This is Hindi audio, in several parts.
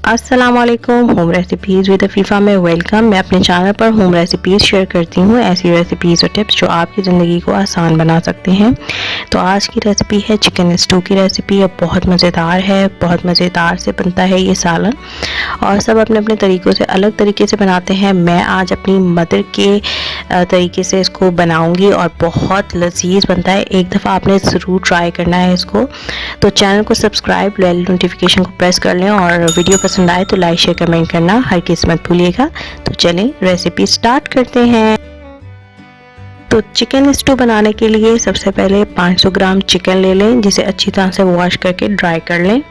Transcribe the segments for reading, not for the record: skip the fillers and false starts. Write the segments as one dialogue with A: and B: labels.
A: अस्सलामुअलैकुम। होम रेसिपीज़ विद अफीफ़ा में वेलकम। मैं अपने चैनल पर होम रेसिपीज़ शेयर करती हूँ, ऐसी रेसिपीज़ और टिप्स जो आपकी ज़िंदगी को आसान बना सकते हैं। तो आज की रेसिपी है चिकन स्टू की रेसिपी। और बहुत मज़ेदार है, बहुत मज़ेदार से बनता है ये सालन, और सब अपने अपने तरीक़ों से अलग तरीके से बनाते हैं। मैं आज अपनी मदर के तरीके से इसको बनाऊंगी और बहुत लजीज बनता है। एक दफ़ा आपने ज़रूर ट्राई करना है इसको। तो चैनल को सब्सक्राइब, बेल नोटिफिकेशन को प्रेस कर लें, और वीडियो पसंद आए तो लाइक शेयर कमेंट करना हर किस मत भूलिएगा। तो चलें रेसिपी स्टार्ट करते हैं। तो चिकन स्टू बनाने के लिए सबसे पहले 500 ग्राम चिकन ले लें, जिसे अच्छी तरह से वॉश करके ड्राई कर लें।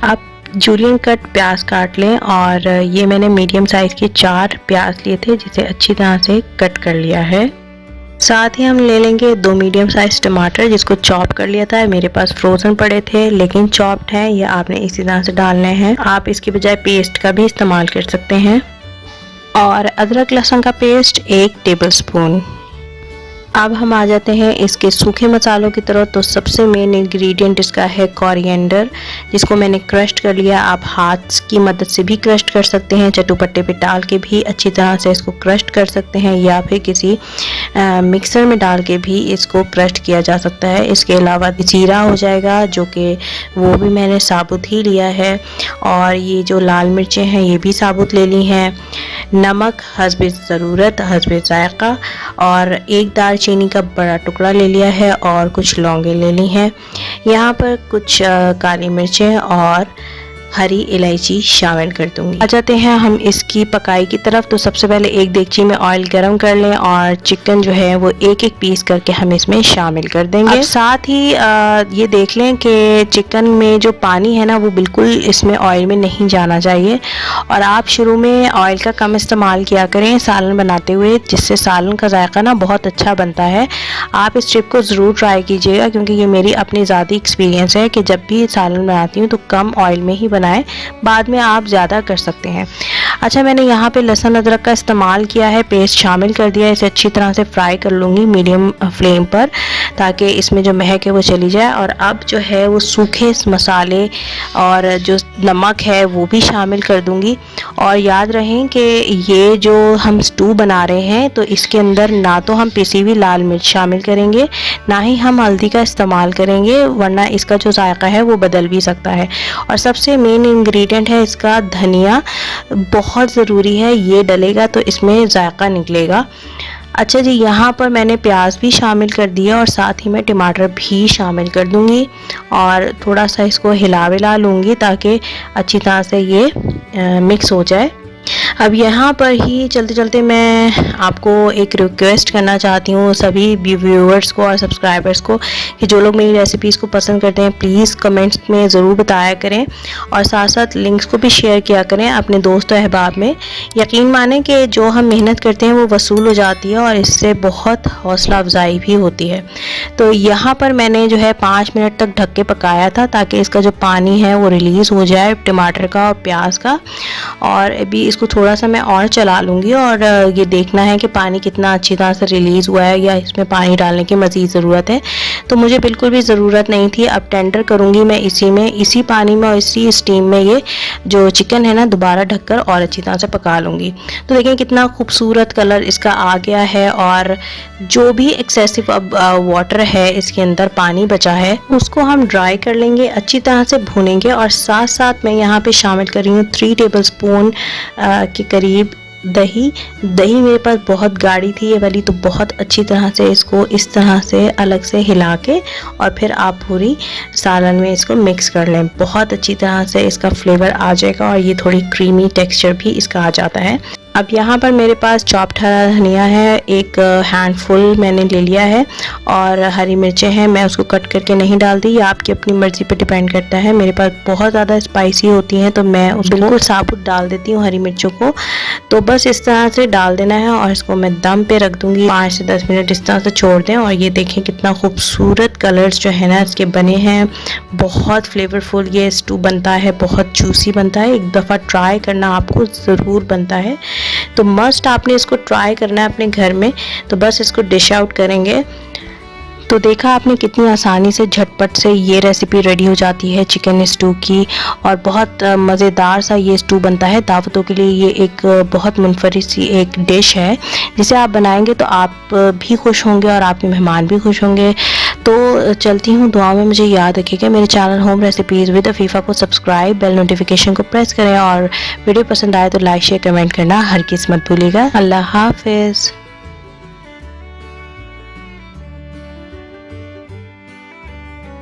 A: आप जूलियन कट प्याज काट लें, और ये मैंने मीडियम साइज़ के 4 प्याज लिए थे, जिसे अच्छी तरह से कट कर लिया है। साथ ही हम ले लेंगे 2 मीडियम साइज टमाटर, जिसको चॉप कर लिया था। मेरे पास फ्रोज़न पड़े थे लेकिन चॉप्ड हैं, ये आपने इसी तरह से डालने हैं। आप इसकी बजाय पेस्ट का भी इस्तेमाल कर सकते हैं। और अदरक लहसुन का पेस्ट 1 टेबलस्पून। अब हम आ जाते हैं इसके सूखे मसालों की तरफ। तो सबसे मेन इंग्रेडिएंट इसका है कोरिएंडर, जिसको मैंने क्रश्ड कर लिया। आप हाथ की मदद से भी क्रश्ड कर सकते हैं, चटुपट्टे पे डाल के भी अच्छी तरह से इसको क्रश्ड कर सकते हैं, या फिर किसी मिक्सर में डाल के भी इसको क्रश्ड किया जा सकता है। इसके अलावा जीरा हो जाएगा, जो कि वो भी मैंने साबुत ही लिया है। और ये जो लाल मिर्चें हैं ये भी साबुत ले ली हैं। नमक हस्बे ज़रूरत, हस्बे जायका, और 1 दालचीनी का बड़ा टुकड़ा ले लिया है, और कुछ लौंगे ले ली हैं। यहाँ पर कुछ काली मिर्चें और हरी इलायची शामिल कर दूंगी। आ जाते हैं हम इसकी पकाई की तरफ। तो सबसे पहले एक देगची में ऑयल गरम कर लें, और चिकन जो है वो एक पीस करके हम इसमें शामिल कर देंगे। अब साथ ही ये देख लें कि चिकन में जो पानी है ना, वो बिल्कुल इसमें ऑयल में नहीं जाना चाहिए। और आप शुरू में ऑयल का कम इस्तेमाल किया करें सालन बनाते हुए, जिससे सालन का जायका ना बहुत अच्छा बनता है। आप इस ट्रिप को ज़रूर ट्राई कीजिएगा, क्योंकि ये मेरी अपनी ज़ाती एक्सपीरियंस है कि जब भी सालन बनाती हूँ तो कम ऑयल में ही बनाएं, बाद में आप ज़्यादा कर सकते हैं। अच्छा, मैंने यहाँ पे लहसुन अदरक का इस्तेमाल किया है, पेस्ट शामिल कर दिया है। इसे अच्छी तरह से फ्राई कर लूँगी मीडियम फ्लेम पर, ताकि इसमें जो महक है वो चली जाए। और अब जो है वो सूखे मसाले और जो नमक है वो भी शामिल कर दूँगी। और याद रहें कि ये जो हम स्टू बना रहे हैं, तो इसके अंदर ना तो हम पिसी हुई लाल मिर्च शामिल करेंगे, ना ही हम हल्दी का इस्तेमाल करेंगे, वरना इसका जो जायका है वो बदल भी सकता है। और सबसे मेन इंग्रेडिएंट है इसका धनिया, बहुत ज़रूरी है, ये डलेगा तो इसमें जायका निकलेगा। अच्छा जी, यहाँ पर मैंने प्याज भी शामिल कर दिया, और साथ ही मैं टमाटर भी शामिल कर दूँगी, और थोड़ा सा इसको हिला विला लूँगी ताकि अच्छी तरह से ये मिक्स हो जाए। अब यहाँ पर ही चलते चलते मैं आपको एक रिक्वेस्ट करना चाहती हूँ सभी व्यूअर्स को और सब्सक्राइबर्स को, कि जो लोग मेरी रेसिपीज़ को पसंद करते हैं प्लीज़ कमेंट्स में ज़रूर बताया करें, और साथ साथ लिंक्स को भी शेयर किया करें अपने दोस्त और अहबाब में। यकीन मानें कि जो हम मेहनत करते हैं वो वसूल हो जाती है, और इससे बहुत हौसला अफजाई भी होती है। तो यहाँ पर मैंने जो है 5 मिनट तक ढक के पकाया था, ताकि इसका जो पानी है वो रिलीज़ हो जाए टमाटर का और प्याज का। और अभी इसको थोड़ा सा मैं और चला लूँगी, और ये देखना है कि पानी कितना अच्छी तरह से रिलीज़ हुआ है, या इसमें पानी डालने की मज़ीद ज़रूरत है। तो मुझे बिल्कुल भी ज़रूरत नहीं थी। अब टेंडर करूँगी मैं इसी पानी में और इसी स्टीम में ये जो चिकन है ना दोबारा ढककर और अच्छी तरह से पका लूँगी। तो देखें कितना खूबसूरत कलर इसका आ गया है, और जो भी एक्सेसिव अब वाटर है इसके अंदर पानी बचा है उसको हम ड्राई कर लेंगे, अच्छी तरह से भूनेंगे। और साथ साथ मैं यहाँ पे शामिल कर रही हूँ 3 टेबलस्पून के करीब दही मेरे पास बहुत गाढ़ी थी ये वाली, तो बहुत अच्छी तरह से इसको इस तरह से अलग से हिला के और फिर आप पूरी सालन में इसको मिक्स कर लें। बहुत अच्छी तरह से इसका फ्लेवर आ जाएगा, और ये थोड़ी क्रीमी टेक्सचर भी इसका आ जाता है। अब यहाँ पर मेरे पास चॉप्ड हरा धनिया है, 1 हैंडफुल मैंने ले लिया है, और हरी मिर्चें हैं, मैं उसको कट करके नहीं डालती, ये आपकी अपनी मर्ज़ी पर डिपेंड करता है। मेरे पास बहुत ज़्यादा स्पाइसी होती हैं तो मैं उसको बिल्कुल साबुत डाल देती हूँ हरी मिर्चों को। तो बस इस तरह से डाल देना है, और इसको मैं दम पे रख दूँगी 5 से 10 मिनट इस तरह से छोड़ दें। और ये देखें कितना खूबसूरत कलर्स जो है ना इसके बने हैं, बहुत फ्लेवरफुल ये स्टू बनता है, बहुत जूसी बनता है। एक दफ़ा ट्राई करना आपको ज़रूर बनता है, तो मस्ट आपने इसको ट्राई करना है अपने घर में। तो बस इसको डिश आउट करेंगे। तो देखा आपने कितनी आसानी से झटपट से ये रेसिपी रेडी हो जाती है चिकन स्टू की, और बहुत मज़ेदार सा ये स्टू बनता है। दावतों के लिए ये एक बहुत मुनफरिद सी एक डिश है जिसे आप बनाएंगे तो आप भी खुश होंगे और आपके मेहमान भी खुश होंगे। तो चलती हूँ, दुआ में मुझे याद रखिएगा। मेरे channel home recipes with Afifa को सब्सक्राइब, बेल नोटिफिकेशन को प्रेस करें और वीडियो पसंद आए तो लाइक शेयर कमेंट करना हरगिज़ मत भूलिएगा। अल्लाह हाफिज़।